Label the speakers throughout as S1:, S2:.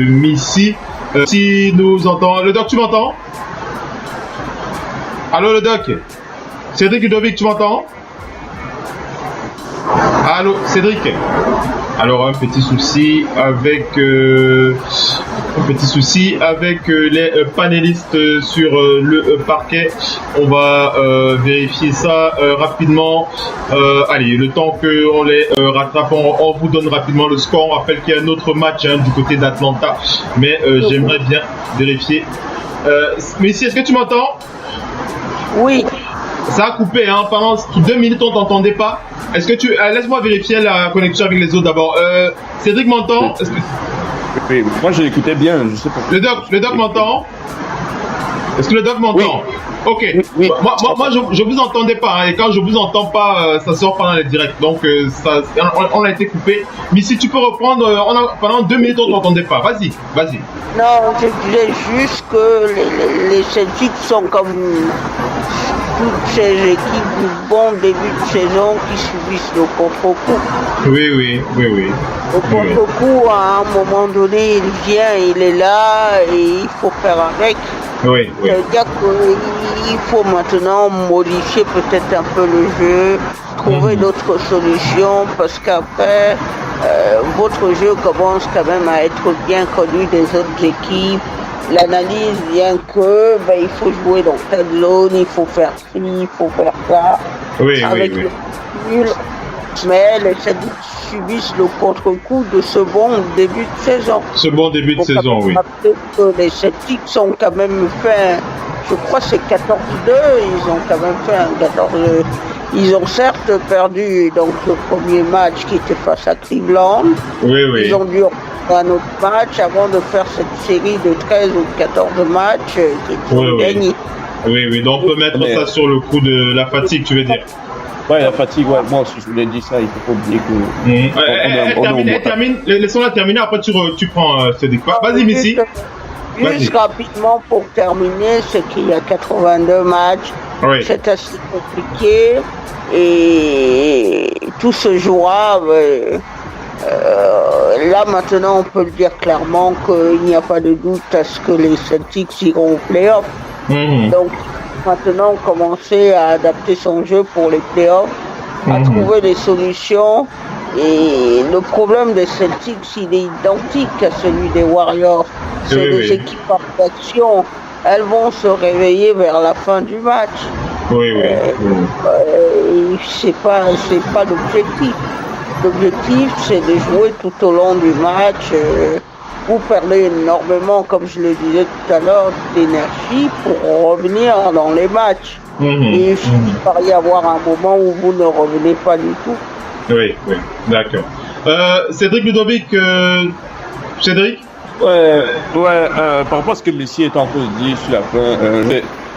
S1: Missy. Si nous entend. Le doc, tu m'entends? Allô, le doc? Cédric Ludovic, tu m'entends? Allô, Cédric? Alors, un petit souci avec les panélistes sur le parquet. On va vérifier ça rapidement. Allez, le temps qu'on les rattrape, on vous donne rapidement le score. On rappelle qu'il y a un autre match du côté d'Atlanta, mais j'aimerais bien vérifier. Messi, est-ce que tu m'entends?
S2: Oui.
S1: Ça a coupé, pendant 2 minutes on t'entendait pas. Est-ce que tu... laisse-moi vérifier la connexion avec les autres d'abord. Cédric m'entend?
S3: Oui, moi je l'écoutais bien, je sais pas.
S1: Le doc m'entend? Est-ce que le doc m'entend?
S3: Oui.
S1: Ok.
S3: Oui.
S1: Moi je vous entendais pas, et quand je vous entends pas, ça sort pendant les directs. Donc on a été coupé. Mais si tu peux reprendre, pendant 2 minutes on t'entendait pas. Vas-y.
S2: Non, je disais juste que les Celtics sont comme toutes ces équipes du bon début de saison qui subissent le contre-coup.
S1: Oui.
S2: Le contre-coup, à un moment donné, il vient, il est là et il faut faire avec.
S1: Oui.
S2: Ça veut dire qu'il faut maintenant modifier peut-être un peu le jeu, trouver d'autres solutions, parce qu'après, votre jeu commence quand même à être bien connu des autres équipes. L'analyse vient que il faut jouer dans telle zone, il faut faire ci, il faut faire ça.
S1: Oui.
S2: Le nul. Mais les Celtics subissent le contre-coup de ce bon début de saison.
S1: Oui.
S2: Que les Celtics ont quand même fait, je crois que c'est 14-2, ils ont quand même fait un 14-2. Ils ont certes perdu donc le premier match qui était face à Cleveland.
S1: Oui.
S2: Ils ont dû un autre match avant de faire cette série de 13 ou 14 matchs qu'ils ont gagné.
S1: Oui, donc on peut mettre ça sur le coup de la fatigue, tu veux dire?
S3: Ouais, la fatigue, moi aussi je voulais dire ça, il faut pas oublier que...
S1: Elle termine, laissons-la terminer, après tu prends Cédric. Vas-y, Missy.
S2: Juste rapidement pour terminer, c'est qu'il y a 82 matchs, c'est assez compliqué et tout se jouera. Là maintenant on peut le dire clairement qu'il n'y a pas de doute à ce que les Celtics iront au playoff. Donc maintenant commencer à adapter son jeu pour les playoffs, à trouver des solutions. Et le problème des Celtics, il est identique à celui des Warriors. C'est des équipes par action. Elles vont se réveiller vers la fin du match. C'est pas l'objectif. L'objectif, c'est de jouer tout au long du match. Vous perdez énormément, comme je le disais tout à l'heure, d'énergie pour revenir dans les matchs. Et il finit par y avoir un moment où vous ne revenez pas du tout.
S1: Oui, d'accord. Cédric Ludovic, Cédric?
S3: Par rapport à ce que Messi est en train de dire sur la fin,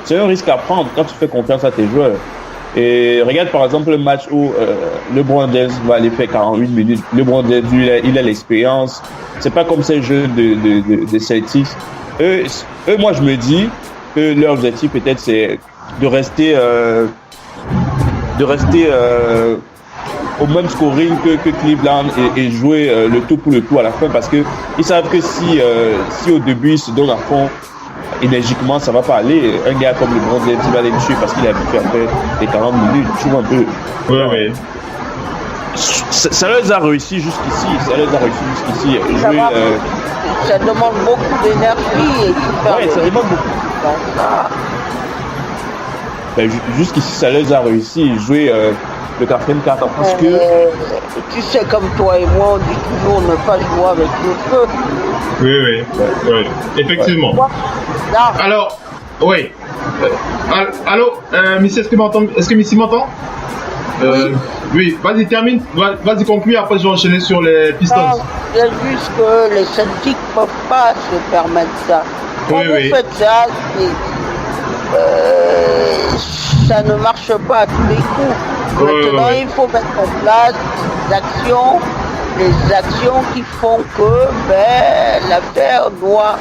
S3: c'est un risque à prendre quand tu fais confiance à tes joueurs. Et regarde par exemple le match où LeBron James va aller faire 48 minutes. LeBron James, il a l'expérience. C'est pas comme ces jeux de Celtics. Eux, moi je me dis que leur objectif peut-être c'est de rester au même scoring que Cleveland et jouer le tout pour le tout à la fin, parce que ils savent que si au début ils se donnent à fond énergiquement, ça va pas aller. Un gars comme LeBron James va aller tuer parce qu'il a habitué à faire les 40 minutes, tu vois un peu.
S1: Oui.
S3: Ça leur a réussi jusqu'ici.
S2: Ça demande beaucoup d'énergie.
S3: Ça demande beaucoup. Jusqu'ici, ça leur a réussi. Jouer le quatrième quart parce que...
S2: Tu sais, comme toi et moi, on dit toujours ne pas jouer avec le feu.
S1: Oui. Effectivement. Alors, oui. Allô, Missy, est-ce que Missy m'entend? Oui, vas-y, termine. Vas-y, conclue, après je vais enchaîner sur les Pistons.
S2: Il y a juste que les Celtics ne peuvent pas se permettre ça. Quand vous faites ça, ça ne marche pas à tous les coups. Maintenant, il faut mettre en place des actions qui font que l'affaire doit...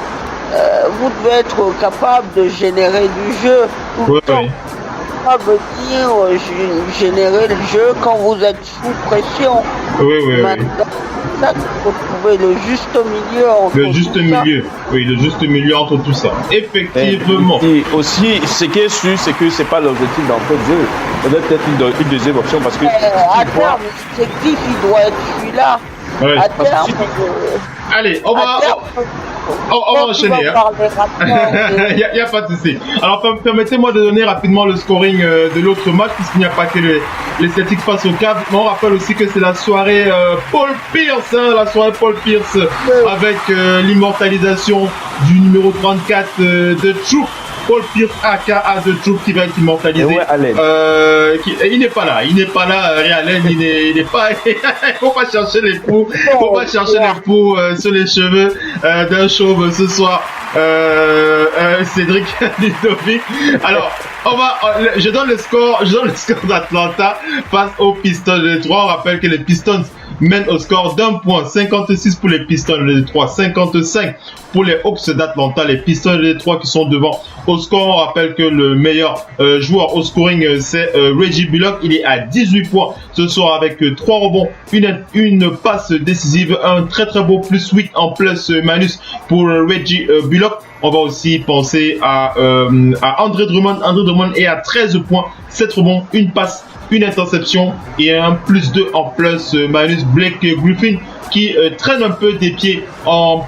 S2: vous devez être capable de générer du jeu tout le temps. pas venir générer le jeu quand vous êtes sous pression.
S1: Oui.
S2: Maintenant, ça, il faut trouver le juste milieu entre
S1: le juste milieu. Oui, le juste milieu entre tout ça. Effectivement.
S3: Et aussi, ce qui est sûr, c'est que c'est pas l'objectif d'entrée de jeu. Peut-être une deuxième option parce que.
S2: À terme, l'objectif, il doit être celui-là.
S1: Ouais.
S2: À terme.
S1: Allez, on va enchaîner. Il n'y a pas de souci. Alors, permettez-moi de donner rapidement le scoring de l'autre match, puisqu'il n'y a pas que les Celtics face au Cavs. Mais on rappelle aussi que c'est la soirée Paul Pierce, avec l'immortalisation du numéro 34 de Troop. Paul Pierce aka The Troop qui va être immortalisé. Il n'est pas là, Ray Allen, il n'est pas. Il faut pas chercher les poux, sur les cheveux d'un chauve ce soir. Cédric Ludovic. Alors, je donne le score d'Atlanta face aux Pistons de Détroit. On rappelle que les Pistons mènent au score d'un point, 56 pour les Pistons de Détroit, 55 pour les Hawks d'Atlanta. Les Pistons de Détroit qui sont devant au score. On rappelle que le meilleur joueur au scoring, c'est Reggie Bullock. Il est à 18 points ce soir avec 3 rebonds, une passe décisive, un très très beau +8 en plus-manus pour Reggie Bullock. On va aussi penser à André Drummond. André Drummond est à 13 points, 7 rebonds, une passe, une interception et un +2 en plus-manus. Blake Griffin qui traîne un peu des pieds en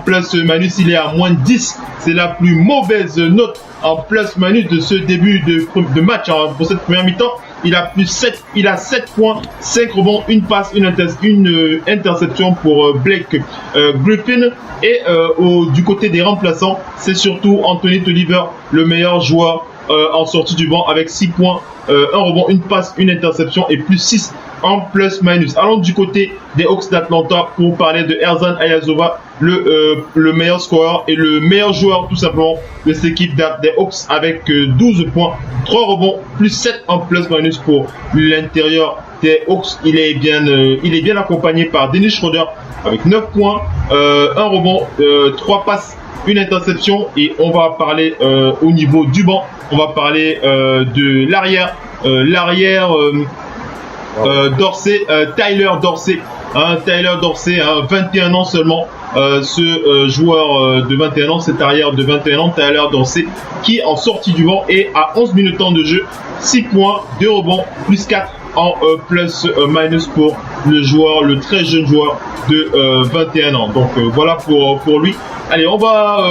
S1: plus-manus. Il est à -10. C'est la plus mauvaise note en plus-manus de ce début de match pour cette première mi-temps. Il a 7 points, 5 rebonds, une passe, une interception pour Blake Griffin. Et du côté des remplaçants, c'est surtout Anthony Tolliver, le meilleur joueur en sortie du banc avec 6 points, 1 rebond, une passe, une interception et +6 en plus-minus. Allons du côté des Hawks d'Atlanta pour parler de Erzan Ayazova, le meilleur scoreur et le meilleur joueur tout simplement de cette équipe des Hawks avec 12 points, 3 rebonds, +7 en plus-minus pour l'intérieur des Hawks. Il est bien accompagné par Dennis Schroeder avec 9 points, 1 rebond, 3 passes, une interception. Et on va parler au niveau du banc, on va parler de l'arrière. Dorsey, Tyler Dorsey, 21 ans seulement, ce joueur de 21 ans, cet arrière de 21 ans, Tyler Dorsey, qui en sortie du banc est à 11 minutes temps de jeu, 6 points, 2 rebonds, +4 en plus-minus pour le très jeune joueur de 21 ans. Donc voilà pour lui. Allez, on va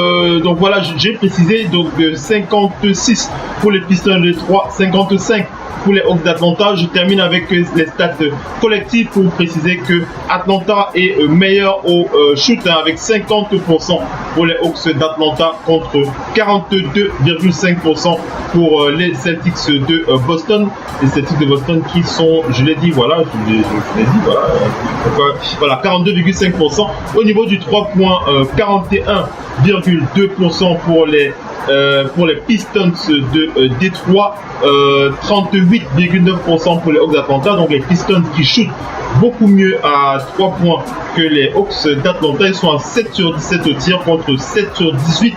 S1: donc voilà, j'ai précisé donc 56 pour les Pistons de Détroit, 55 pour les Hawks d'Atlanta. Je termine avec les stats collectives pour vous préciser que Atlanta est meilleur au shoot avec 50% pour les Hawks d'Atlanta contre 42,5% pour les Celtics de Boston. Les Celtics de Boston qui sont, je l'ai dit, voilà, 42,5%. Au niveau du 3 points, 41,2% pour les Pistons de Détroit, 38,9% pour les Hawks d'Atlanta. Donc les Pistons qui shootent beaucoup mieux à 3 points que les Hawks d'Atlanta. Ils sont à 7 sur 17 au tir contre 7 sur 18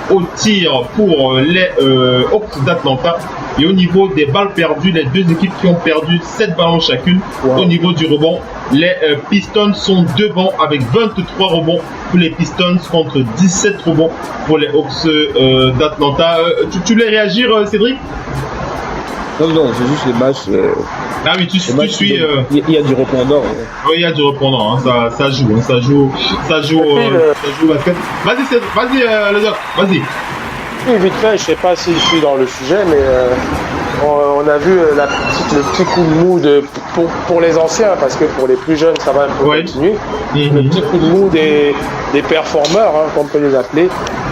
S1: au tir pour les Hawks d'Atlanta. Et au niveau des balles perdues, les deux équipes qui ont perdu 7 ballons chacune. Wow. Au niveau du rebond, les Pistons sont devant avec 23 rebonds pour les Pistons contre 17 rebonds pour les Hawks d'Atlanta. Tu voulais réagir, Cédric?
S3: Non, c'est juste les matchs.
S1: Ah oui, tu suis.
S3: Il y a du répondant.
S1: Oui, il y a du répondant. Hein. Ça joue basket. Vas-y, les autres. Vas-y.
S4: Oui, vite fait, je sais pas si je suis dans le sujet, mais on a vu le petit coup de mou pour les anciens, parce que pour les plus jeunes, ça va un peu continuer. Le petit coup de mou des performeurs, hein, comme on peut les appeler,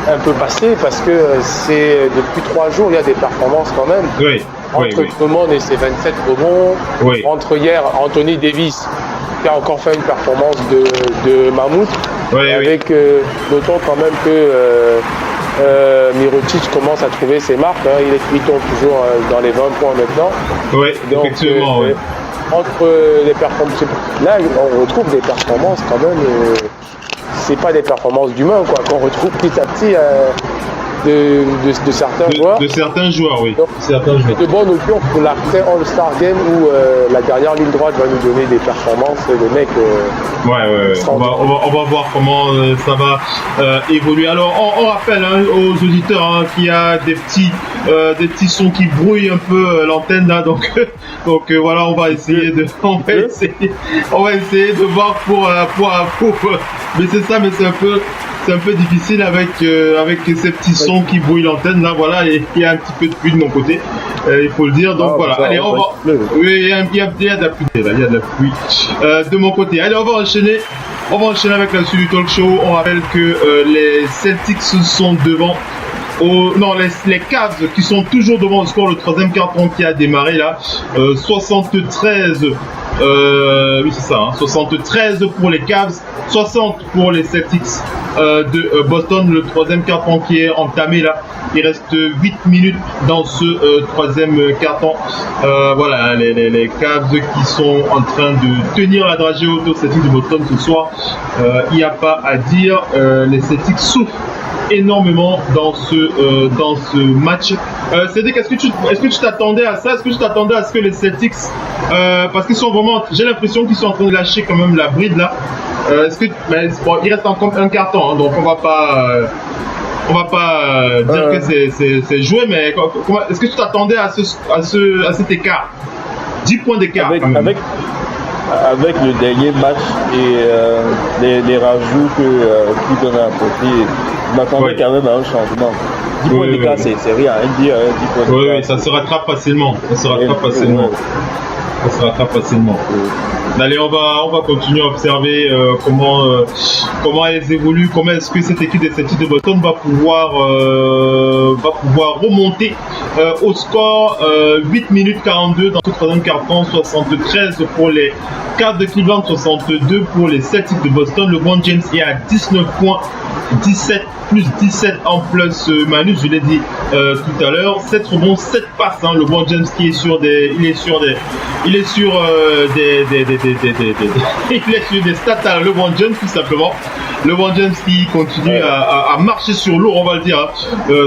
S4: un peu passé, parce que c'est depuis 3 jours, il y a des performances quand même.
S1: Oui.
S4: Entre tout le monde et ses 27 rebonds. Oui. Entre hier, Anthony Davis, qui a encore fait une performance de mammouth.
S1: Oui,
S4: avec, notons quand même que Mirotic commence à trouver ses marques. Hein. Il tombe toujours dans les 20 points maintenant.
S1: Oui, donc, effectivement.
S4: Entre les performances, là, on retrouve des performances quand même. C'est pas des performances d'humains, quoi. Qu'on retrouve petit à petit. de certains joueurs.
S1: De certains joueurs, oui.
S4: Donc, de bonnes augure pour l'après All-Star Game où la dernière ligne droite va nous donner des performances. Les mecs.
S1: Ouais. On va voir comment ça va évoluer. Alors, on rappelle aux auditeurs qu'il y a des petits sons qui brouillent un peu l'antenne là, donc voilà, on va essayer de voir pour mais c'est ça, mais c'est un peu difficile avec ces petits sons qui brouillent l'antenne là, voilà, et il y a un petit peu de pluie de mon côté, il faut le dire, donc voilà. Allez, on va. Oui, il y a de la pluie là, il y a de la pluie de mon côté. Allez, on va enchaîner avec la suite du talk show. On rappelle que les Celtics sont devant. Les Cavs qui sont toujours devant le score, le troisième carton qui a démarré là, 73. Oui, c'est ça, 73 pour les Cavs, 60 pour les Celtics de Boston. Le troisième carton qui est entamé là. Il reste 8 minutes dans ce troisième carton. Voilà, les Cavs qui sont en train de tenir la dragée haute aux Celtics de Boston ce soir. Il n'y a pas à dire, les Celtics souffrent énormément dans ce match. Cédric, est-ce que tu t'attendais à ça? Est-ce que tu t'attendais à ce que les Celtics, parce qu'ils sont vraiment, j'ai l'impression qu'ils sont en train de lâcher quand même la bride là. Il reste encore un carton, donc on va pas dire que c'est joué, mais est-ce que tu t'attendais à cet écart? 10 points d'écart.
S3: Avec le dernier match et les rajouts qu'ils donnaient à côté, je m'attendais quand même à un changement. 10 points d'écart, c'est rien. 10 points d'écart.
S1: Oui, ça se rattrape facilement. Allez, on va continuer à observer comment elles évoluent, comment est-ce que cette équipe des Celtics de Boston va pouvoir remonter au score. 8 minutes 42 dans ce troisième carton, 73 pour les Cavs de Cleveland, 62 pour les Celtics de Boston. LeBron James est à 19 points, 17 en plus Manu, je l'ai dit tout à l'heure. 7 rebonds, 7 passes. LeBron James qui est sur des stats à LeBron James tout simplement. LeBron James qui continue à marcher sur l'eau, on va le dire.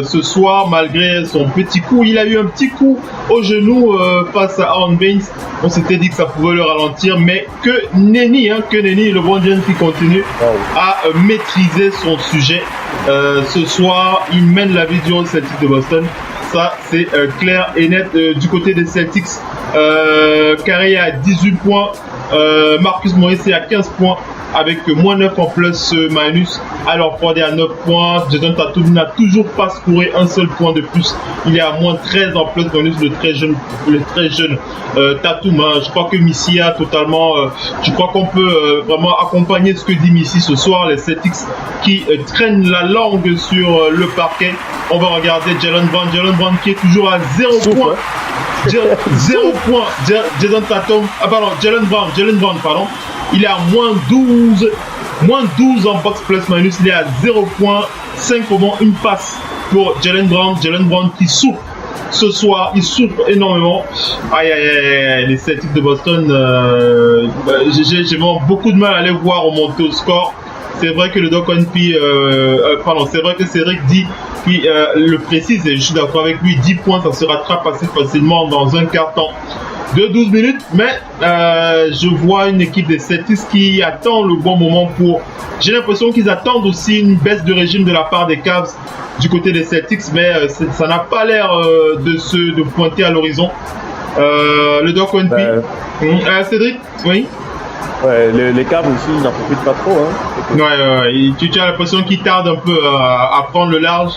S1: Ce soir, malgré son petit coup, il a eu un petit coup au genou face à Aaron Baines. On s'était dit que ça pouvait le ralentir, mais que nenni, LeBron James qui continue à maîtriser son sujet. Ce soir, il mène la vidéo Celtics de Boston. Ça, c'est clair et net du côté des Celtics. Carré à 18 points. Marcus Morris est à 15 points avec moins 9 en plus minus. Alors Ford est à 9 points. Jason Tatum n'a toujours pas scoré un seul point de plus. Il est à moins 13 en plus minus, le très jeune Tatum. Je crois que Missy a totalement... je crois qu'on peut vraiment accompagner ce que dit Missy ce soir. Les Celtics qui traînent la langue sur le parquet. On va regarder Jalen Brown qui est toujours à 0 points. 0 points. Jalen Brown, pardon. Il est à moins 12 en box plus minus. Il est à 0 points, 5 rebonds, une passe pour Jalen Brown. Jalen Brown qui souffre ce soir, il souffre énormément. Aïe, les Celtics de Boston, j'ai vraiment beaucoup de mal à les voir remonter au score. C'est vrai que le Doc Onpi, c'est vrai que Cédric dit, puis le précise, et je suis d'accord avec lui, 10 points, ça se rattrape assez facilement dans un quart temps de 12 minutes, mais je vois une équipe des Celtics qui attend le bon moment pour... J'ai l'impression qu'ils attendent aussi une baisse de régime de la part des Cavs du côté des Celtics, mais ça n'a pas l'air de pointer à l'horizon. Le Doc Onpi. Cédric, oui.
S3: Ouais, les Cavs aussi, ils n'en profitent pas trop.
S1: Ouais, tu as l'impression qu'ils tardent un peu à prendre le large.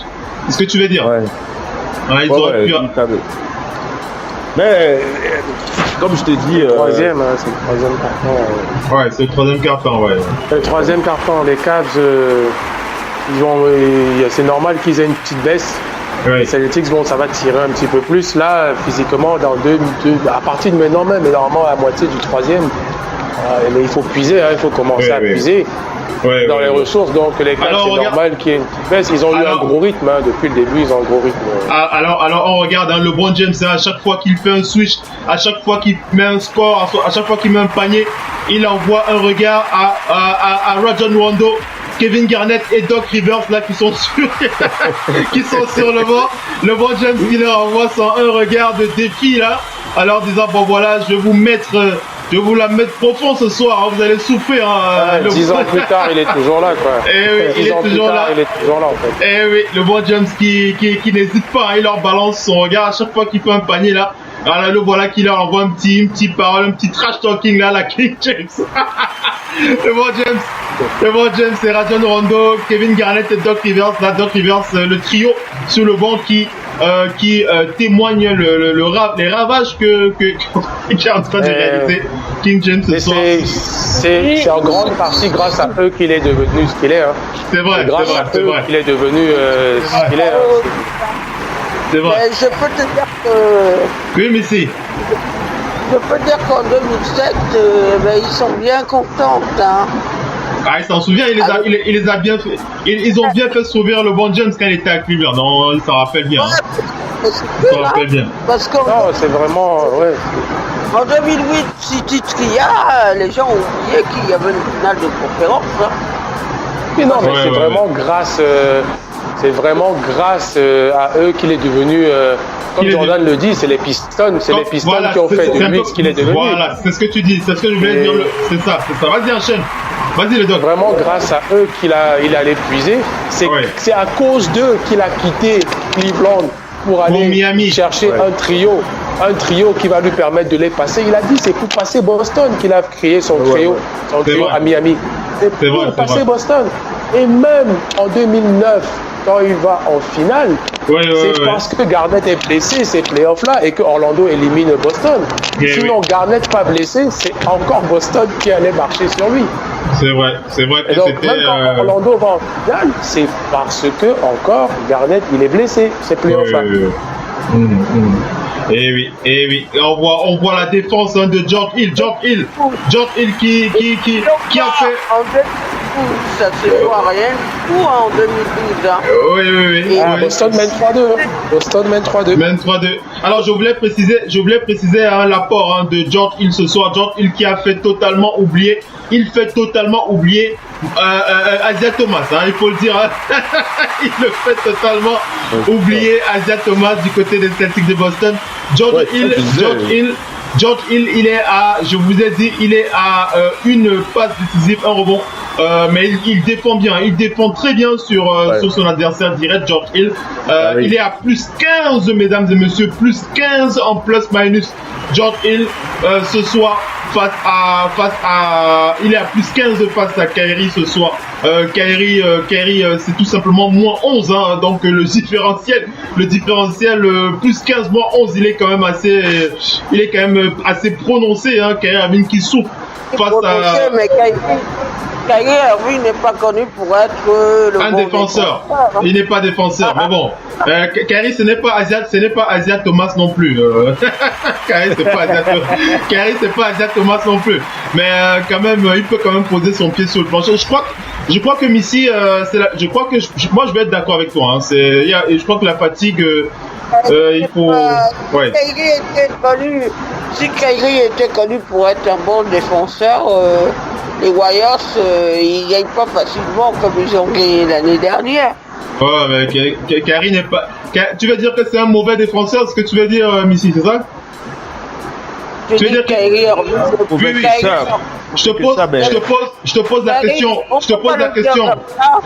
S1: C'est ce que tu veux dire?
S3: Ils auraient pu... Mais, comme je t'ai dit...
S4: c'est le troisième carton.
S1: Ouais, c'est le troisième carton, ouais.
S4: Le troisième carton, les Cavs, c'est normal qu'ils aient une petite baisse. Ouais. Les Celtics, ça va tirer un petit peu plus. Là, physiquement, à partir de maintenant même, mais normalement à la moitié du troisième, mais il faut puiser, il faut commencer à puiser dans les ressources. Donc les Cavs, c'est normal qu'il y ait une petite baisse. Ils ont eu un gros rythme depuis le début, ils ont un gros rythme.
S1: Alors on regarde LeBron James, à chaque fois qu'il fait un switch, à chaque fois qu'il met un score, à chaque fois qu'il met un panier, il envoie un regard à Rajon Rondo Kevin Garnett et Doc Rivers là qui sont sur le banc. LeBron James qui leur envoie 101 regards de défi là. Alors disant bon voilà, je vais vous la mettre profond ce soir, hein, vous allez souffrir. Hein,
S4: 10 ans plus tard, il est toujours là quoi.
S1: Et oui, il est toujours là en fait. Et oui, LeBron James qui n'hésite pas, hein, il leur balance son regard à chaque fois qu'il fait un panier là. Alors le voilà qui leur envoie un petit parole, un petit trash talking là, la King James. LeBron James et Rajon Rondo, Kevin Garnett et Doc Rivers. Là, Doc Rivers, le trio sur le banc qui témoigne les ravages que est en train de réaliser King James ce soir.
S4: C'est en grande partie grâce à eux qu'il est devenu ce qu'il est. Hein.
S1: C'est vrai,
S4: c'est vrai. Qu'il est devenu ce qu'il est. Hein.
S1: C'est vrai.
S2: Mais je peux te dire que...
S1: Oui, mais si.
S2: Je peux dire qu'en 2007, ils sont bien contents. Hein.
S1: Ah, il s'en souvient, il les a bien fait. Ils ont bien fait sauver LeBron James quand il était à Cleveland. Non, il s'en rappelle bien.
S2: Il s'en rappelle bien. Parce que
S4: non, c'est vraiment... Ouais.
S2: En 2008, City Tria, les gens ont oublié qu'il y avait une finale de conférence. Hein.
S4: Mais non, mais c'est vraiment grâce... C'est vraiment grâce à eux qu'il est devenu, comme Jordan le dit, c'est les Pistons, qui ont fait de lui ce qu'il est devenu.
S1: Voilà, c'est ce que tu dis, c'est ce que je voulais dire, c'est ça. Vas-y, enchaîne. Vas-y, le doc.
S4: Vraiment grâce à eux qu'il allait puiser. C'est à cause d'eux qu'il a quitté Cleveland pour aller chercher un trio qui va lui permettre de les passer. Il a dit c'est pour passer Boston qu'il a créé son trio à Miami. C'est pour passer Boston. Et même en 2009, quand il va en finale, parce que Garnett est blessé ces playoffs-là et que Orlando élimine Boston. Sinon, Garnett pas blessé, c'est encore Boston qui allait marcher sur lui.
S1: C'est vrai que
S4: donc, même quand Orlando va en finale, c'est parce que encore Garnett il est blessé ces playoffs-là.
S1: Et oui. On voit la défense de George Hill qui a fait.
S2: Ça se voit rien du tout en 2012. Hein.
S1: Oui.
S4: Boston mène 3-2.
S1: Alors je voulais préciser l'apport de George Hill ce soir. George Hill qui a fait totalement oublier. Il fait totalement oublier Isaiah Thomas, hein, il faut le dire. Hein. Il le fait totalement oublier Isaiah Thomas du côté des Celtics de Boston. George Hill, il est à, je vous ai dit, il est à une passe décisive, un rebond. Mais il défend bien, il défend très bien sur son adversaire direct, George Hill. Il est à plus 15, mesdames et messieurs, plus 15 en plus-minus. George Hill, ce soir, il est à plus 15 face à Kyrie ce soir. Kyrie, c'est tout simplement moins 11, hein, donc le différentiel plus 15, moins 11, il est quand même assez prononcé, hein. Kyrie Irving qui souffre face à...
S2: Mais Kyrie Irving n'est pas connu pour être
S1: un défenseur. Il n'est pas défenseur, mais bon. Kyrie, ce n'est pas Isaiah Thomas non plus. Kyrie, c'est pas Isaiah Thomas non plus. Mais quand même, il peut quand même poser son pied sur le plancher. Je crois que Missy, moi je vais être d'accord avec toi. Hein. Je crois que la fatigue, il faut.
S2: Si Kyrie était connu pour être un bon défenseur, les Warriors, ils gagnent pas facilement comme ils ont gagné l'année dernière.
S1: Ouais, mais Kyrie n'est pas. Tu veux dire que c'est un mauvais défenseur, ce que tu veux dire, Missy, c'est ça?
S2: Tu veux dire Kyrie Irving?
S1: Oui. Je te pose la question.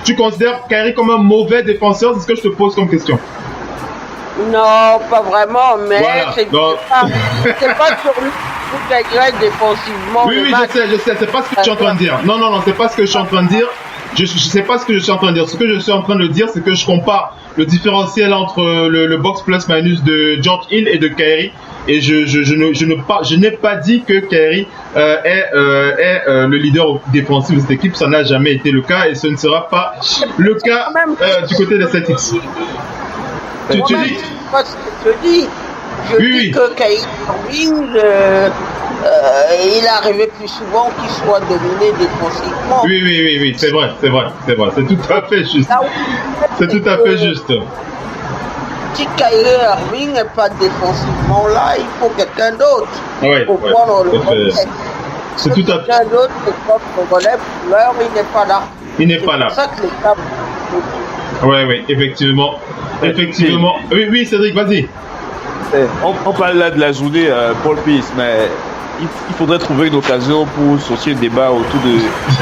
S1: Tu considères Kyrie comme un mauvais défenseur? C'est ce que je te pose comme question.
S2: Non, pas vraiment, mais voilà. C'est pas sur lui qui agresse défensivement.
S1: Oui, je sais, c'est pas ce que je suis en train de dire. Non, c'est pas ce que je suis en train de dire. Je sais pas ce que je suis en train de dire. Ce que je suis en train de dire, c'est que je compare le différentiel entre le box plus minus de George Hill et de Kyrie. Et je n'ai pas dit que Kyrie est le leader défensif de cette équipe. Ça n'a jamais été le cas et ce ne sera pas le cas du côté des Celtics.
S2: Tu dis pas ce que je dis. Je dis que Kyrie Irving, il arrivait plus souvent qu'il soit dominé défensivement.
S1: Oui, c'est vrai. C'est tout à fait juste. C'est tout à fait juste.
S2: Si Kyrie Irving n'est pas défensivement là, il faut quelqu'un d'autre.
S1: Pour
S2: prendre le relais.
S1: C'est tout à fait.
S2: Quelqu'un d'autre pour prendre le relais, pour l'heure, il n'est pas là.
S1: Il n'est pas là.
S2: C'est ça que les Cavs...
S1: Oui, effectivement. Oui, Cédric, vas-y.
S3: On parle là de la journée Paul Pierce, mais il faudrait trouver une occasion pour sortir le débat autour de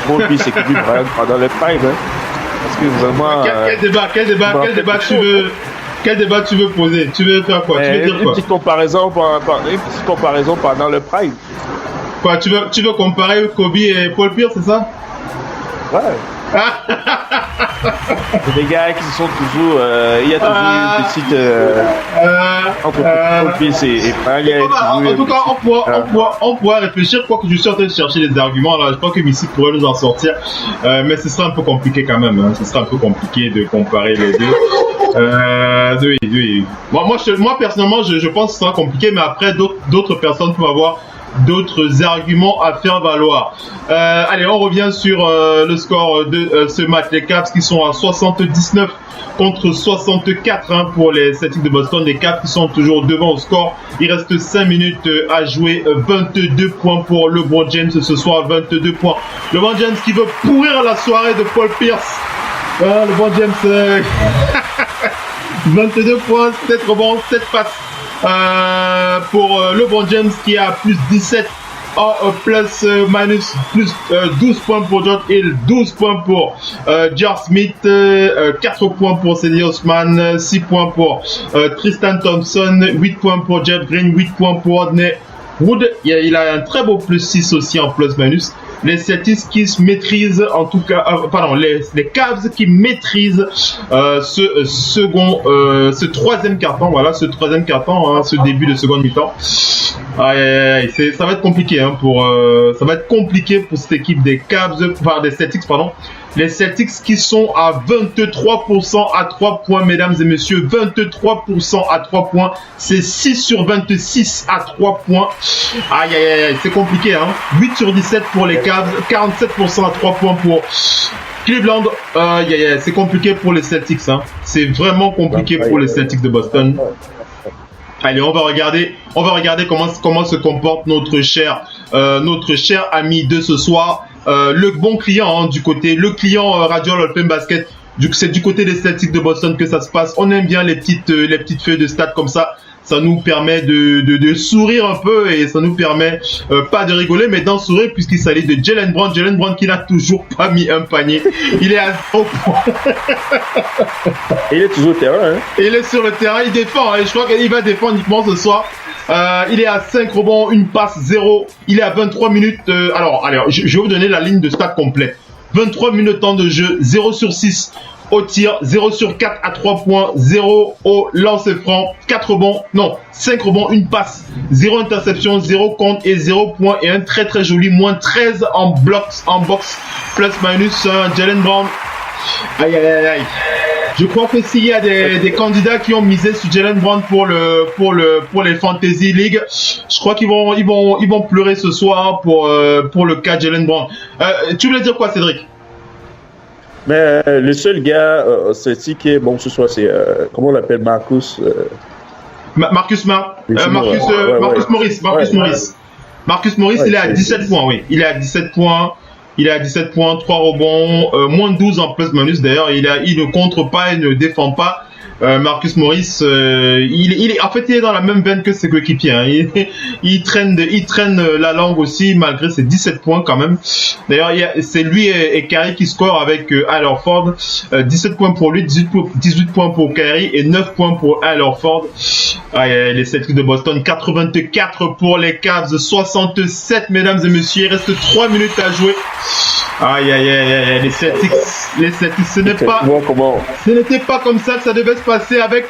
S3: Paul Pierce et Kobe Bryant pendant le prime. Parce que vraiment...
S1: Quel débat tu veux poser? Tu veux faire quoi? Tu veux dire quoi?
S3: Une petite comparaison pendant le prime.
S1: Quoi, tu veux comparer Kobe et Paul Pierce, c'est ça?
S3: Ouais. C'est des gars qui sont toujours... il y a toujours une petite... entre Paul Pierce et Bryant.
S1: En tout cas, on pourra réfléchir, quoique je suis en train de chercher les arguments. Là, je pense que Missy pourrait nous en sortir. Mais ce sera un peu compliqué quand même. Ce sera un peu compliqué de comparer les deux. Oui. Moi, personnellement, je pense que ce sera compliqué, mais après, d'autres personnes peuvent avoir d'autres arguments à faire valoir. Allez, on revient sur le score de ce match. Les Cavs qui sont à 79 contre 64 pour les Celtics de Boston. Les Cavs qui sont toujours devant au score. Il reste 5 minutes à jouer. 22 points pour LeBron James ce soir. 22 points. LeBron James qui veut pourrir la soirée de Paul Pierce. LeBron James... 22 points, 7 rebonds, 7 passes pour LeBron James qui a plus 17 minus 12 points pour George Hill, 12 points pour J.R. Smith, 4 points pour Cedi Osman, 6 points pour Tristan Thompson, 8 points pour Jeff Green, 8 points pour Rodney Wood. Il a un très beau plus 6 aussi en plus-minus. Les Celtics qui se maîtrisent, en tout cas, les Cavs qui maîtrisent ce troisième carton, ce début de seconde mi-temps. Ça va être compliqué, ça va être compliqué pour cette équipe des Celtics, pardon. Les Celtics qui sont à 23% à 3 points, mesdames et messieurs. 23% à 3 points. C'est 6 sur 26 à 3 points. Aïe, c'est compliqué, 8 sur 17 pour les Cavs. 47% à 3 points pour Cleveland. C'est compliqué pour les Celtics, C'est vraiment compliqué pour les Celtics de Boston. Allez, on va regarder comment se comporte notre cher ami de ce soir. Le bon client le client Radio Hall of Fame Basket. C'est du côté des Celtics de Boston que ça se passe. On aime bien les petites feuilles de stats comme ça. Ça nous permet de sourire un peu et ça nous permet pas de rigoler mais d'en sourire puisqu'il s'agit de Jaylen Brown. Jaylen Brown qui n'a toujours pas mis un panier. Il est à 0 points.
S3: Il est toujours au terrain.
S1: Il est sur le terrain, il défend. Et je crois qu'il va défendre uniquement ce soir. Il est à 5 rebonds, une passe, 0. Il est à 23 minutes. Alors, je vais vous donner la ligne de stats complète. 23 minutes de temps de jeu, 0 sur 6 au tir, 0 sur 4 à 3 points, 0 au lancer franc, 5 rebonds, une passe, 0 interception, 0 compte et 0 points et un très très joli moins 13 en box, plus minus Jaylen Brown. Aïe. Je crois que s'il y a des candidats qui ont misé sur Jaylen Brown pour les Fantasy League, je crois qu'ils vont pleurer ce soir pour le cas Jaylen Brown. Tu voulais dire quoi, Cédric?
S3: Mais le seul gars, c'est qui est bon ce soir, c'est comment on l'appelle, Marcus
S1: Marcus Morris. Marcus Morris, il est à 17 points, oui. Il est à 17 points, 3 rebonds, moins de 12 en plus-minus. D'ailleurs, il ne contre pas, il ne défend pas. Marcus Morris, il est dans la même veine que ses coéquipiers. Il traîne la langue aussi, malgré ses 17 points quand même. D'ailleurs, c'est lui et Kyrie qui scorent avec Al Horford. 17 points pour lui, 18 points pour Kyrie et 9 points pour Al Horford. Les Celtics de Boston, 84 pour les Cavs, 67, mesdames et messieurs. Il reste 3 minutes à jouer. Les Celtics, ce n'était pas comme ça que ça devait se passer avec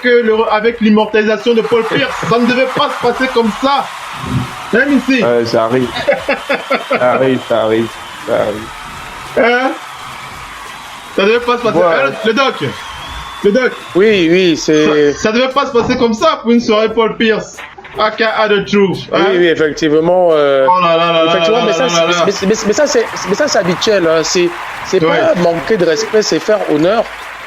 S1: l'immortalisation de Paul Pierce. Ça ne devait pas se passer comme ça. Ici.
S3: Ça arrive. Ça arrive.
S1: Ça devait pas se passer. Le doc.
S4: Oui, c'est.
S1: Ça devait pas se passer comme ça pour une soirée Paul Pierce. AKA The Truth.
S4: Oui, effectivement. Mais ça, c'est habituel. C'est pas manquer de respect, c'est faire honneur,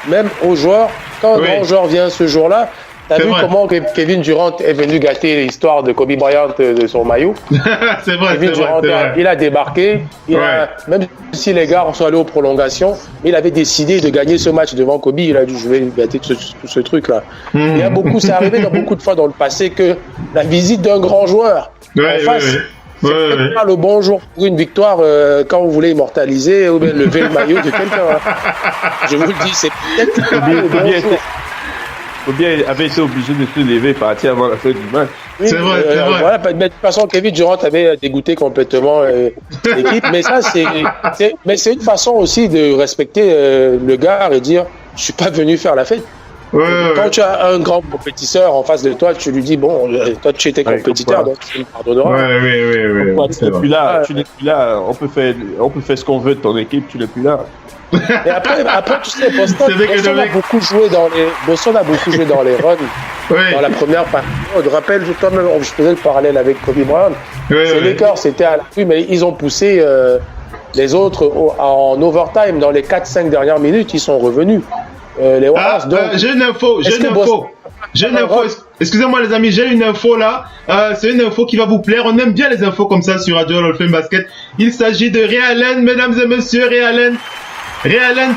S4: même aux joueurs. Quand un grand joueur vient ce jour-là, T'as vu comment Kevin Durant est venu gâter l'histoire de Kobe Bryant de son maillot?
S1: C'est vrai,
S4: Kevin Durant, il a débarqué, même si les gars sont allés aux prolongations, il avait décidé de gagner ce match devant Kobe. Il a dit, je vais gâter tout ce truc-là. Il y a beaucoup, c'est arrivé beaucoup de fois dans le passé que la visite d'un grand joueur en face, c'est peut-être pas le bon jour pour une victoire quand vous voulez immortaliser ou bien lever le maillot de quelqu'un. Je vous le dis, c'est peut-être pas le bon jour.
S3: Kobe avait été obligé de se lever et partir avant la fin du match.
S1: Oui, c'est vrai.
S4: Voilà, mais de toute façon, Kevin Durant avait dégoûté complètement l'équipe. Mais ça, c'est une façon aussi de respecter le gars et dire, je suis pas venu faire la fête. Quand tu as un grand compétiteur en face de toi, tu lui dis, bon, toi tu étais compétiteur, donc tu me pardonneras.
S3: Tu n'es plus là, on peut faire ce qu'on veut de ton équipe, tu n'es plus là.
S4: Et après, tu sais, Boston a beaucoup joué dans les runs dans la première partie. Je me rappelle, je faisais le parallèle avec Kobe Bryant. Les Lakers, c'était à l'appui, mais ils ont poussé les autres en overtime. Dans les 4-5 dernières minutes, ils sont revenus. Les Warriors,
S1: j'ai une info. Excusez-moi les amis, j'ai une info là. C'est une info qui va vous plaire. On aime bien les infos comme ça sur Radio Hall of Fame Basket. Il s'agit de Ray Allen, mesdames et messieurs, Ray Allen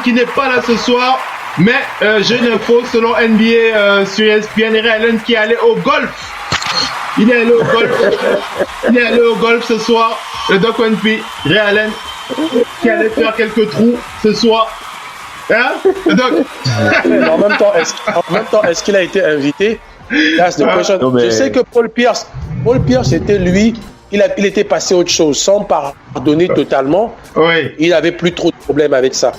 S1: qui n'est pas là ce soir, mais j'ai une info selon NBA sur ESPN. Ray Allen qui est allé au golf. Il est allé au golf ce soir. Le Doc Wenpy, Ray Allen qui allait faire quelques trous ce soir. Hein, le Doc?
S4: En même temps, est-ce qu'il a été invité? That's the question. Je sais que Paul Pierce c'était lui. Il était passé à autre chose, sans pardonner totalement. Il avait plus trop de problèmes avec ça.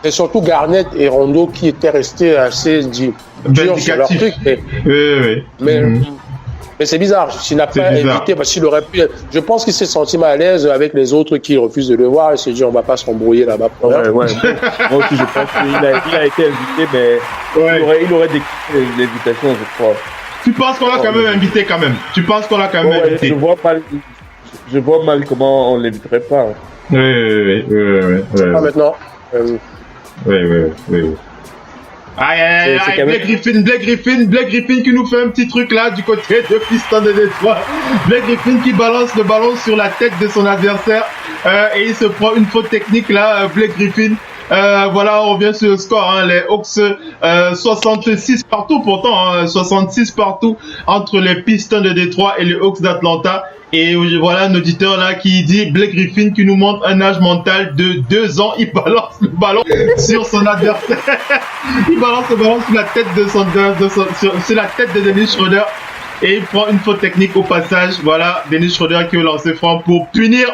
S4: Et surtout Garnett et Rondo qui étaient restés assez durs sur leur truc. Mais c'est bizarre. S'il n'a pas invité, parce qu'il aurait pu. Je pense qu'il s'est senti mal à l'aise avec les autres qui refusent de le voir. Il s'est dit, on va pas s'embrouiller là-bas.
S3: Moi aussi, je pense qu'il a été invité, mais il aurait décliné l'invitation, je crois.
S1: Tu penses qu'on l'a quand même invité quand même?
S3: invité? Je vois mal comment on l'inviterait pas.
S1: Oui.
S4: Pas maintenant.
S1: Oui. Aïe, Blake Griffin qui nous fait un petit truc là du côté de Pistons de Détroit. Blake Griffin qui balance le ballon sur la tête de son adversaire et il se prend une faute technique là, Blake Griffin. Voilà, on revient sur le score, hein, les Hawks 66 partout pourtant, 66 partout entre les Pistons de Détroit et les Hawks d'Atlanta. Et voilà un auditeur là qui dit Blake Griffin qui nous montre un âge mental de 2 ans. Il balance le ballon sur son adversaire. Il balance le ballon sur la tête sur la tête de Dennis Schroeder. Et il prend une faute technique au passage. Voilà, Dennis Schroeder qui veut lancer franc pour punir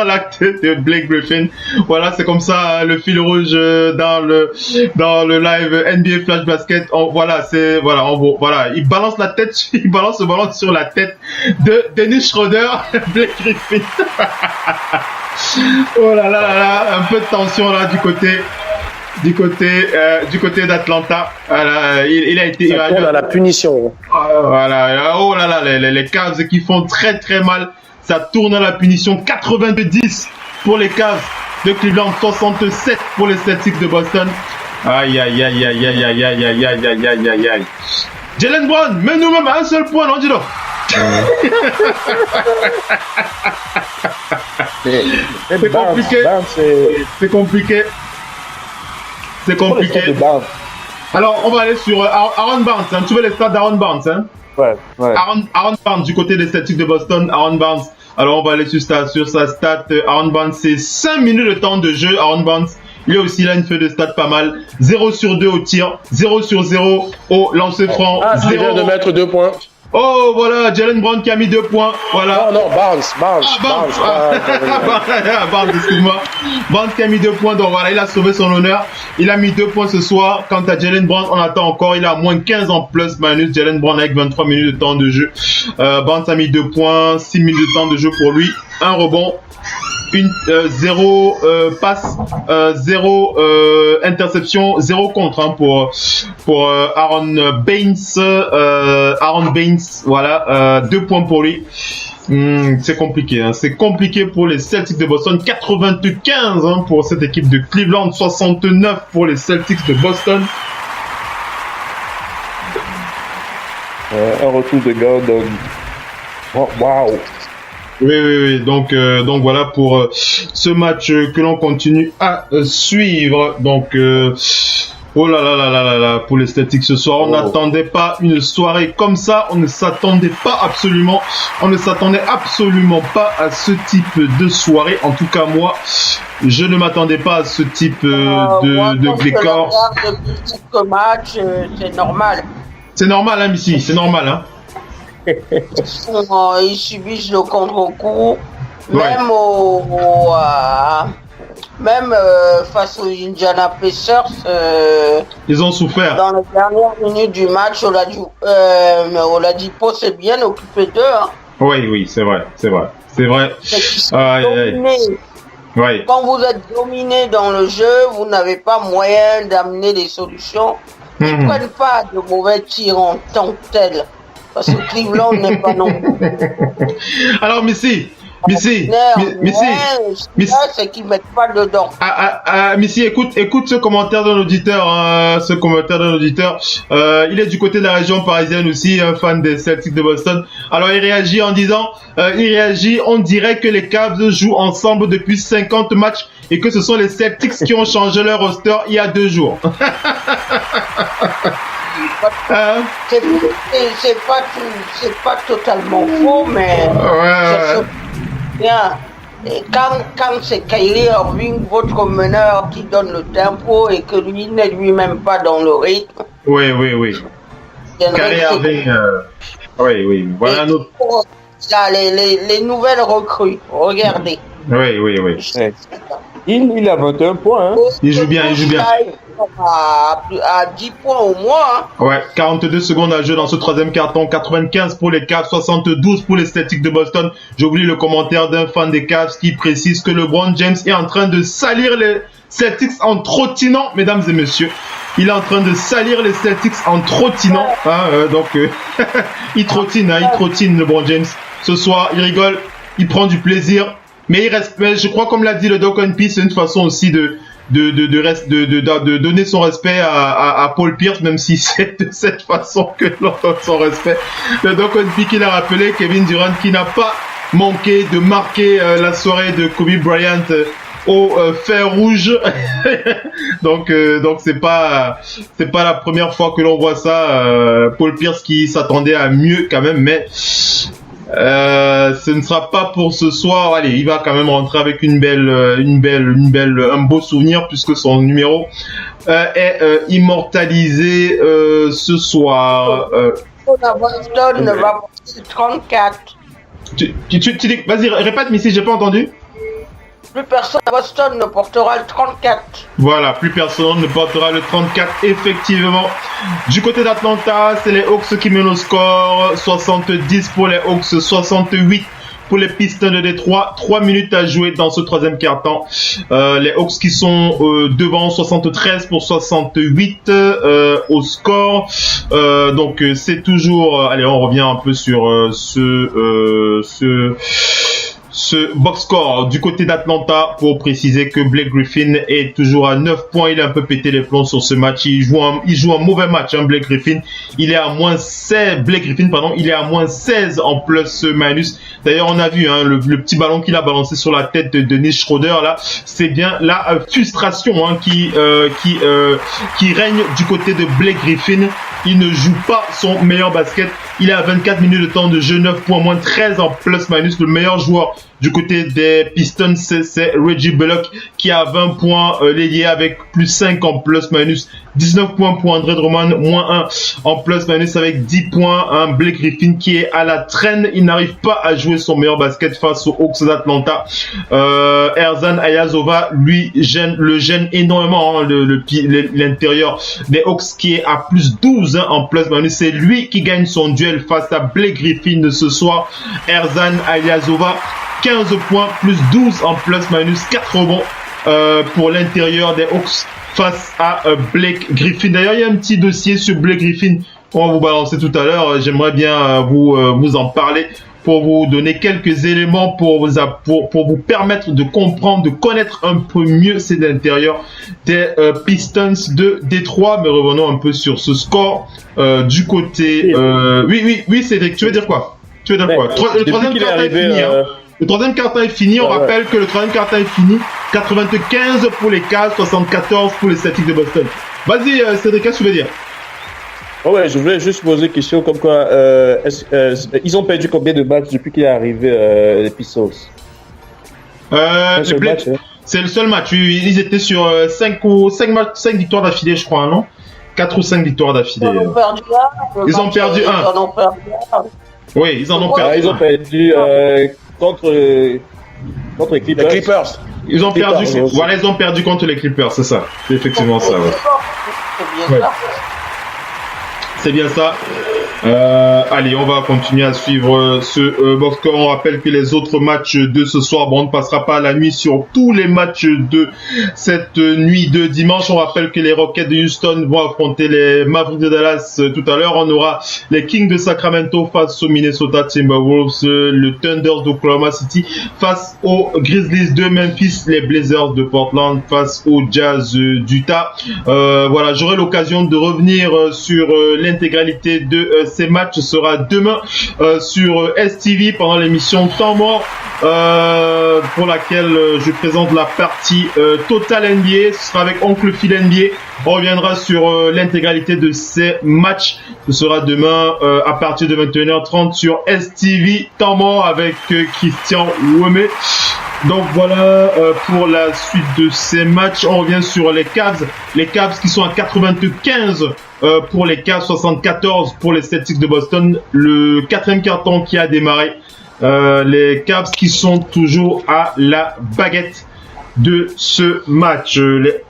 S1: l'acte de Blake Griffin. Voilà, c'est comme ça le fil rouge dans le live NBA Flash Basket. Il balance le ballon sur la tête de Dennis Schroeder, Blake Griffin. Oh là, un peu de tension là du côté d'Atlanta. Voilà, il a été
S4: évalué à la punition.
S1: Voilà, oh là là, les Cavs qui font très très mal. Ça tourne à la punition. 90 pour les Cavs de Cleveland, 67 pour les Celtics de Boston. Aïe. Jaylen Brown, mais nous-mêmes à un seul point, non, dis-le. C'est compliqué. Alors, on va aller sur Aaron Barnes. Hein. Tu veux les stats d'Aaron Barnes, hein?
S3: Ouais.
S1: Aaron Barnes du côté des Celtics de Boston. Aaron Barnes. Alors, on va aller sur sa stat. Aaron Barnes, c'est 5 minutes de temps de jeu. Aaron Barnes, lui aussi, il a une feuille de stats pas mal. 0 sur 2 au tir, 0 sur 0 au lancer franc.
S4: Il vient de mettre 2 points.
S1: Oh, voilà, Jaylen Brown qui a mis 2 points. Voilà.
S4: Non, Barnes,
S1: excuse-moi. Barnes qui a mis 2 points. Donc voilà, il a sauvé son honneur. Il a mis 2 points ce soir. Quant à Jaylen Brown, on attend encore. Il a moins 15 en plus-minus. Jaylen Brown avec 23 minutes de temps de jeu. Barnes a mis 2 points, 6 minutes de temps de jeu pour lui. Un rebond. 0 passe, 0 interception, 0 contre hein, pour Aaron Baines. Voilà, 2 points pour lui. C'est compliqué, hein. C'est compliqué pour les Celtics de Boston. 95 hein, pour cette équipe de Cleveland, 69 pour les Celtics de Boston.
S3: Un retour de Gordon. Waouh.
S1: Oui. Donc voilà pour ce match que l'on continue à suivre. Donc oh là là, pour les Celtics ce soir, on n'attendait pas une soirée comme ça. On ne s'attendait absolument pas à ce type de soirée. En tout cas, moi, je ne m'attendais pas à ce type de décor.
S2: Quelques matchs, c'est normal.
S1: C'est normal, hein, Missy, c'est normal, hein.
S2: Ils subissent le contre-coup, même même face aux Indiana Pacers.
S1: Ils ont souffert.
S2: Dans les dernières minutes du match, Oladipo s'est bien occupé d'eux. Hein.
S1: Oui, c'est vrai. Ouais.
S2: Quand vous êtes dominé dans le jeu, vous n'avez pas moyen d'amener des solutions. Ils ne prennent pas de mauvais tirs en tant que tel. Parce que Cleveland n'est pas non plus.
S1: Alors, Missy, c'est
S2: qu'ils mettent pas dedans.
S1: Missy, écoute ce commentaire d'un auditeur. Il est du côté de la région parisienne aussi, un fan des Celtics de Boston. Alors, il réagit en disant, on dirait que les Cavs jouent ensemble depuis 50 matchs et que ce sont les Celtics qui ont changé leur roster il y a 2 jours.
S2: C'est pas totalement faux, mais bien. Et quand c'est Kyrie Irving, votre meneur, qui donne le tempo et que lui n'est lui-même pas dans le rythme.
S1: Oui. Kyrie Irving, oui. Voilà notre...
S2: les nouvelles recrues, regardez.
S1: Oui.
S3: Il a 21 points. Hein.
S1: Il joue bien.
S2: À 10 points au moins. Hein.
S1: Ouais, 42 secondes à jouer dans ce troisième carton. 95 pour les Cavs, 72 pour les Celtics de Boston. J'oublie le commentaire d'un fan des Cavs qui précise que LeBron James est en train de salir les Celtics en trottinant, mesdames et messieurs. Il est en train de salir les Celtics en trottinant. Il trottine, LeBron James. Ce soir, il rigole, il prend du plaisir. Mais il respecte, je crois, comme l'a dit le Doc P, c'est une façon aussi de donner son respect à Paul Pierce, même si c'est de cette façon que l'on donne son respect. Le Doc P qui l'a rappelé, Kevin Durant qui n'a pas manqué de marquer la soirée de Kobe Bryant au fer rouge. donc c'est pas la première fois que l'on voit ça. Paul Pierce qui s'attendait à mieux quand même, mais ce ne sera pas pour ce soir. Allez, il va quand même rentrer avec un beau souvenir puisque son numéro est immortalisé ce soir.
S2: Boston va passer 34.
S1: Tu dis, vas-y, répète, mais si j'ai pas entendu.
S2: Plus personne à Boston ne portera le 34.
S1: Voilà, plus personne ne portera le 34, effectivement. Du côté d'Atlanta, c'est les Hawks qui mènent au score. 70 pour les Hawks, 68 pour les Pistons de Détroit. 3 minutes à jouer dans ce troisième quart-temps. Les Hawks qui sont devant, 73 pour 68 au score. Donc c'est toujours... allez, on revient un peu sur ce box score du côté d'Atlanta pour préciser que Blake Griffin est toujours à 9 points. Il a un peu pété les plombs sur ce match. Il joue un mauvais match, hein, Blake Griffin. Il est à moins 16, il est à moins 16 en plus-minus. D'ailleurs, on a vu, hein, le petit ballon qu'il a balancé sur la tête de Dennis Schroeder, là. C'est bien la frustration, hein, qui règne du côté de Blake Griffin. Il ne joue pas son meilleur basket. Il est à 24 minutes de temps de jeu, 9 points, moins 13 en plus-minus. Le meilleur joueur du côté des Pistons, c'est Reggie Bullock qui a 20 points, l'ailier avec plus 5 en plus-minus. 19 points pour André Drummond, moins 1 en plus-minus avec 10 points. Un Blake Griffin qui est à la traîne. Il n'arrive pas à jouer son meilleur basket face aux Hawks d'Atlanta. Erzan Ayazova, lui, le gêne énormément, hein, l'intérieur des Hawks qui est à plus 12 en plus-minus. C'est lui qui gagne son duel face à Blake Griffin de ce soir. Erzan Ayazova, 15 points, plus 12 en plus-minus, 4 rebonds pour l'intérieur des Hawks face à Blake Griffin. D'ailleurs, il y a un petit dossier sur Blake Griffin qu'on va vous balancer tout à l'heure. J'aimerais bien vous en parler pour vous donner quelques éléments pour vous permettre de comprendre, de connaître un peu mieux c'est l'intérieur des Pistons de Détroit. Mais revenons un peu sur ce score du côté. Oui, Cédric, tu veux dire quoi? Le troisième quart est fini. Le troisième quart-temps est fini. On rappelle que le troisième quart-temps est fini. 95 pour les Cavs, 74 pour les Celtics de Boston. Vas-y, Cédric, qu'est-ce que tu veux dire?
S3: Ouais, je voulais juste poser une question comme quoi ils ont perdu combien de matchs depuis qu'il est arrivé les Pistons?
S1: C'est le seul match. Ils étaient sur 5 victoires d'affilée, je crois, non? 4 ou 5 victoires d'affilée. Ils ont perdu un. Oui, ils en ont perdu.
S3: Ils ont perdu contre les Clippers.
S1: Ils ont perdu. Voilà, ils ont perdu contre les Clippers, c'est ça. C'est effectivement ça. Ouais. C'est bien ça. Allez, on va continuer à suivre ce box score. On rappelle que les autres matchs de ce soir, on ne passera pas la nuit sur tous les matchs de cette nuit de dimanche. On rappelle que les Rockets de Houston vont affronter les Mavericks de Dallas tout à l'heure. On aura les Kings de Sacramento face aux Minnesota Timberwolves, le Thunder d'Oklahoma City face aux Grizzlies de Memphis, les Blazers de Portland face aux Jazz d'Utah. Voilà, j'aurai l'occasion de revenir sur l'intégralité de ces matchs sera demain sur STV pendant l'émission Temps Mort pour laquelle je présente la partie Total NBA. Ce sera avec Oncle Phil NBA. On reviendra sur l'intégralité de ces matchs. Ce sera demain à partir de 21h30 sur STV Temps Mort avec Christian Womé. Donc voilà pour la suite de ces matchs. On revient sur les Cavs. Les Cavs qui sont à 95 pour les Cavs, 74 pour les Celtics de Boston. Le quatrième quart-temps qui a démarré. Les Cavs qui sont toujours à la baguette de ce match.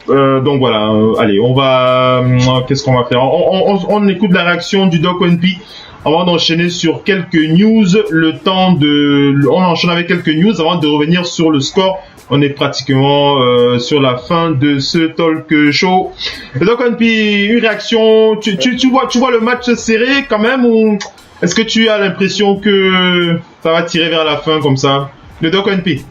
S1: Donc voilà, allez, on va... qu'est-ce qu'on va faire? On écoute la réaction du Doc ONP avant d'enchaîner sur quelques news. On enchaîne avec quelques news avant de revenir sur le score. On est pratiquement sur la fin de ce talk show. Donc ONP, une réaction. Tu vois le match serré quand même, ou est-ce que tu as l'impression que ça va tirer vers la fin comme ça? Le Doc ONP.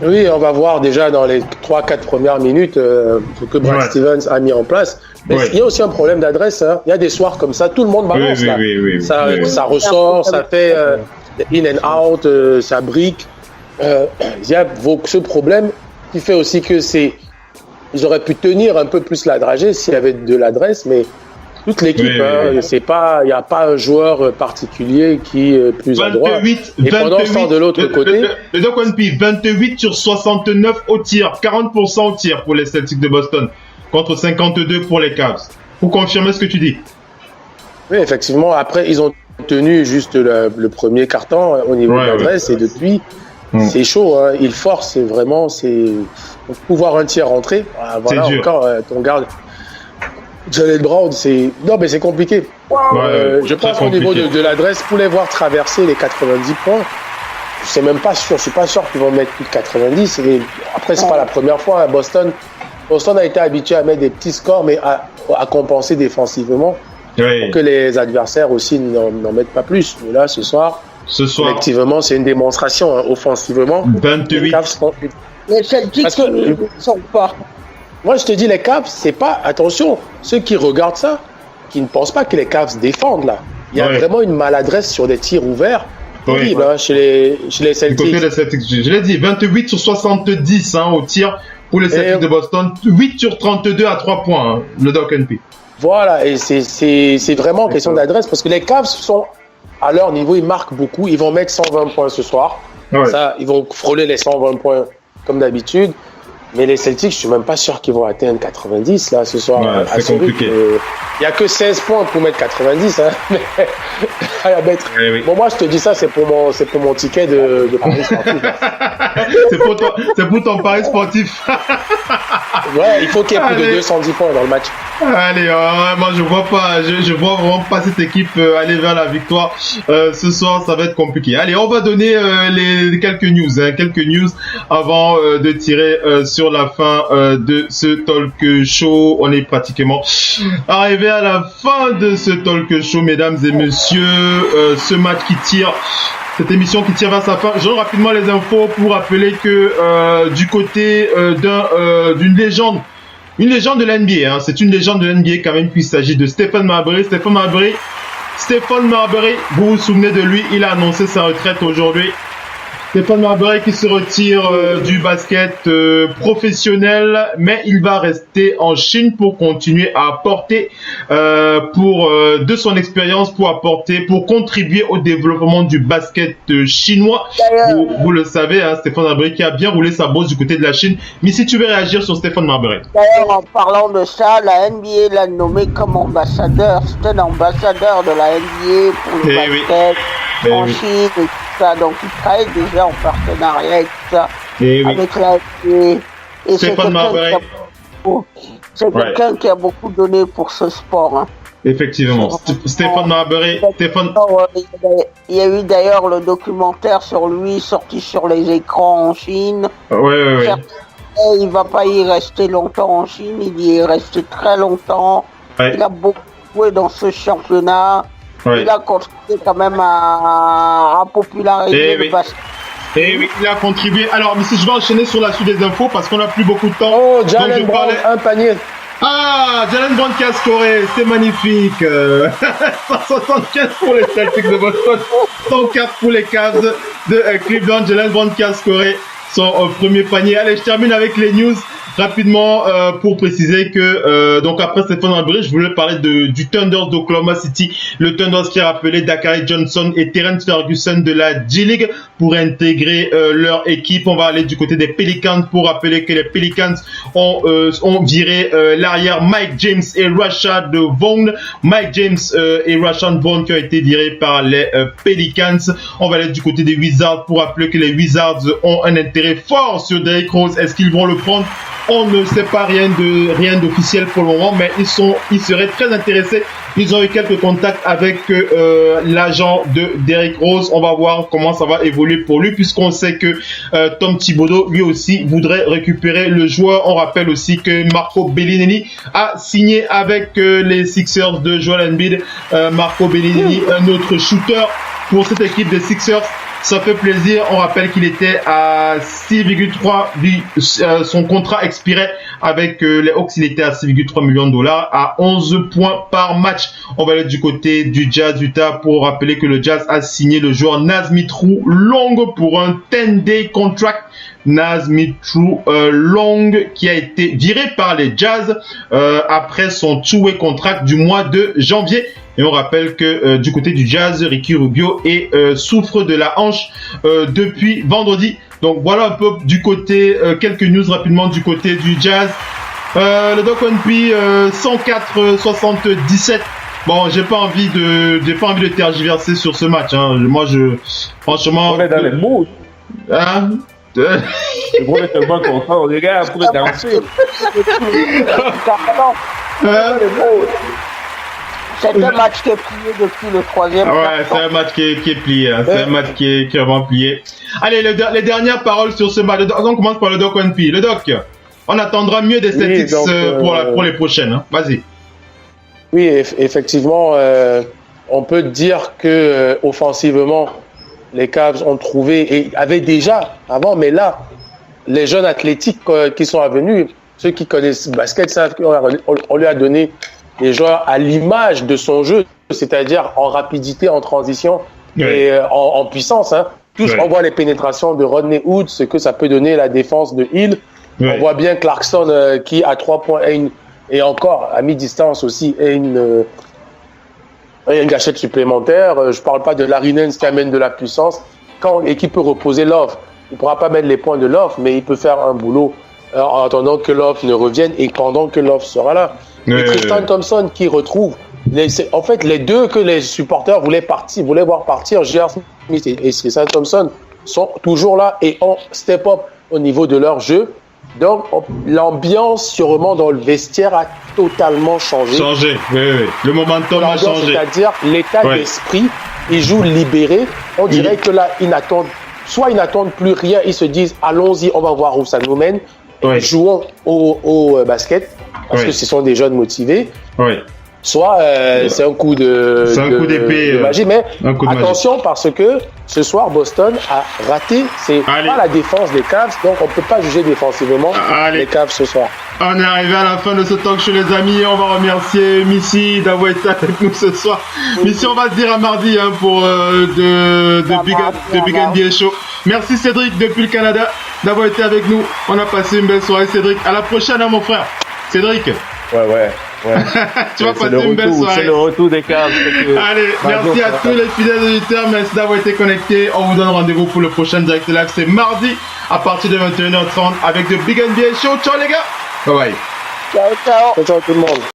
S4: Oui, on va voir déjà dans les 3-4 premières minutes ce que Brad Stevens a mis en place. Mais il y a aussi un problème d'adresse. Hein. Il y a des soirs comme ça, tout le monde balance. Ça ressort, ça fait in and out, ça brique. Il y a ce problème qui fait aussi que ils auraient pu tenir un peu plus la dragée s'il y avait de l'adresse, mais toute l'équipe, il n'y a pas un joueur particulier qui est plus adroit. Et pendant ce temps, de l'autre côté...
S1: Le Doc ONP, 28 sur 69 au tir, 40% au tir pour les Celtics de Boston, contre 52 pour les Cavs. Vous confirmez ce que tu dis?
S4: Oui, effectivement. Après, ils ont tenu juste le premier carton au niveau de l'adresse, et depuis, c'est chaud. Hein. Ils forcent vraiment. Pour pouvoir un tir rentrer. Voilà, encore, ton garde... Jalen Brown, non, mais c'est compliqué. Je pense qu'au niveau de l'adresse, pour les voir traverser les 90 points, je suis pas sûr qu'ils vont mettre plus de 90. Et après, c'est pas la première fois. Boston a été habitué à mettre des petits scores, mais à compenser défensivement. Pour que les adversaires aussi n'en mettent pas plus. Mais là, ce soir, collectivement, c'est une démonstration. Hein, offensivement,
S1: 28.
S2: Les Celtics ne sont pas.
S4: Moi, je te dis, les Cavs, c'est pas... Attention, ceux qui regardent ça, qui ne pensent pas que les Cavs défendent, là. Il y a vraiment une maladresse sur des tirs ouverts. Horrible, hein, chez les Celtics. Du côté des Celtics,
S1: je l'ai dit, 28 sur 70 au tir pour les Celtics de Boston. 8 sur 32 à 3 points, le Doc NP.
S4: Voilà, et c'est vraiment question d'adresse, parce que les Cavs sont, à leur niveau, ils marquent beaucoup. Ils vont mettre 120 points ce soir. Ça, ils vont frôler les 120 points, comme d'habitude. Mais les Celtics, je suis même pas sûr qu'ils vont atteindre 90 là ce soir.
S1: C'est compliqué.
S4: Il y a que 16 points pour mettre 90. Hein. Mais bon, moi je te dis ça, c'est pour mon ticket de pari sportif.
S1: c'est pour ton pari sportif.
S4: Ouais, il faut qu'il y ait plus de 210 points dans le match.
S1: Allez, moi je vois vraiment pas cette équipe aller vers la victoire. Ce soir, ça va être compliqué. Allez, on va donner les quelques news avant de tirer sur la fin de ce talk show. On est pratiquement arrivé à la fin de ce talk show, mesdames et messieurs. Ce match cette émission qui tire vers sa fin. Je donne rapidement les infos pour rappeler que du côté d'une légende. Une légende de l'NBA, hein. C'est une légende de l'NBA quand même, puisqu'il s'agit de Stephen Marbury. Stephen Marbury, vous vous souvenez de lui, il a annoncé sa retraite aujourd'hui. Stephen Marbury qui se retire du basket professionnel, mais il va rester en Chine pour continuer à apporter de son expérience pour contribuer au développement du basket chinois. Vous le savez, hein, Stephen Marbury qui a bien roulé sa bosse du côté de la Chine. Mais si tu veux réagir sur Stephen Marbury.
S2: D'ailleurs, en parlant de ça, la NBA l'a nommé comme ambassadeur. C'était l'ambassadeur de la NBA pour le basket en Chine et tout ça. Donc il travaille déjà en partenariat et tout ça avec la NBA. Et c'est quelqu'un qui a beaucoup donné pour ce sport. Hein.
S1: Effectivement, Stephen Marbury.
S2: Il y a eu d'ailleurs le documentaire sur lui sorti sur les écrans en Chine.
S1: Ouais.
S2: Il va pas y rester longtemps en Chine, il y est resté très longtemps. Ouais. Il a beaucoup joué dans ce championnat. Ouais. Il a contribué quand même à populariser le basket.
S1: Et oui, il a contribué. Alors, mais si je vais enchaîner sur la suite des infos parce qu'on n'a plus beaucoup de temps.
S4: Oh, Jalen Brown, un panier.
S1: Ah, Jalen Brown qui a scoré, c'est magnifique. 175 pour les Celtics de Boston, 104 pour les Cavs de Cleveland. Jalen Brown qui a scoré son premier panier. Allez, je termine avec les news rapidement pour préciser que donc après Stephen Marbury, je voulais parler du Thunder d'Oklahoma City, le Thunder qui a rappelé Dakari Johnson et Terrence Ferguson de la G-League pour intégrer leur équipe. On va aller du côté des Pelicans pour rappeler que les Pelicans ont viré l'arrière Mike James et Rashad Vaughn. Mike James et Rashad Vaughn qui ont été virés par les Pelicans. On va aller du côté des Wizards pour rappeler que les Wizards ont un intérêt fort sur Derrick Rose. Est-ce qu'ils vont le prendre? On ne sait pas rien d'officiel pour le moment, mais ils seraient très intéressés. Ils ont eu quelques contacts avec l'agent de Derrick Rose. On va voir comment ça va évoluer pour lui, puisqu'on sait que Tom Thibodeau, lui aussi, voudrait récupérer le joueur. On rappelle aussi que Marco Bellinelli a signé avec les Sixers de Joel Embiid. Marco Bellinelli, un autre shooter pour cette équipe des Sixers. Ça fait plaisir. On rappelle qu'il était à 6,3. Son contrat expirait avec les Hawks. Il était à 6,3 millions de dollars, à 11 points par match. On va aller du côté du Jazz Utah pour rappeler que le Jazz a signé le joueur Naz Mitrou Long pour un 10-day contract. Naz Mitrou Long qui a été viré par les Jazz après son two-way contract du mois de janvier. Et on rappelle que du côté du Jazz, Ricky Rubio souffre de la hanche depuis vendredi. Donc voilà un peu du côté, quelques news rapidement du côté du Jazz. Le Doc One P 104-77. Bon, j'ai pas envie de tergiverser sur ce match. Hein. Moi, franchement.
S3: On est dans les mots.
S1: Hein?
S3: Le gros est tellement content, les gars, pour danser.
S2: C'est un match qui est plié depuis le troisième.
S1: Ouais, c'est un match qui est plié. Hein. C'est un match qui est vraiment plié. Allez, les dernières paroles sur ce match. On commence par le Doc One P. Le Doc, on attendra mieux des Celtics pour les prochaines. Hein. Vas-y.
S4: Oui, effectivement, on peut dire que offensivement, les Cavs ont trouvé et avaient déjà avant, mais là, les jeunes athlétiques qui sont venus, ceux qui connaissent le basket savent qu'on lui a donné des joueurs à l'image de son jeu, c'est-à-dire en rapidité, en transition et en puissance. Hein. Tous, on voit les pénétrations de Rodney Hood, ce que ça peut donner la défense de Hill. On voit bien Clarkson qui, à 3 points et encore à mi-distance aussi, a une gâchette supplémentaire. Je parle pas de Larry Nance qui amène de la puissance et qui peut reposer Love. Il pourra pas mettre les points de Love, mais il peut faire un boulot en attendant que Love ne revienne et pendant que Love sera là. Et Tristan Thompson qui retrouve en fait les deux que les supporters voulaient voir partir, J.R. Smith et Tristan Thompson sont toujours là et ont step up au niveau de leur jeu. Donc, l'ambiance, sûrement, dans le vestiaire a totalement changé.
S1: Oui. Le momentum a changé.
S4: C'est-à-dire, l'état d'esprit, ils jouent libérés. On dirait que là, ils n'attendent plus rien. Ils se disent, allons-y, on va voir où ça nous mène. Et jouons au basket, parce que ce sont des jeunes motivés. Soit c'est un coup de magie, mais attention parce que ce soir Boston a raté. C'est pas la défense des Cavs, donc on peut pas juger défensivement les Cavs ce soir.
S1: On est arrivé à la fin de ce talk show, les amis. On va remercier Missy d'avoir été avec nous ce soir. Missy, on va se dire à mardi pour de Big NBA Show. Merci Cédric depuis le Canada d'avoir été avec nous. On a passé une belle soirée, Cédric. À la prochaine, mon frère. Cédric.
S3: Ouais.
S1: Tu vas passer une belle soirée.
S3: C'est le retour des Cavs.
S1: Allez, merci à tous les fidèles auditeurs. Merci d'avoir été connectés. On vous donne rendez-vous pour le prochain direct live. C'est mardi à partir de 21h30 avec The Big NBA Show. Ciao les gars. Bye bye.
S2: Ciao tout le monde.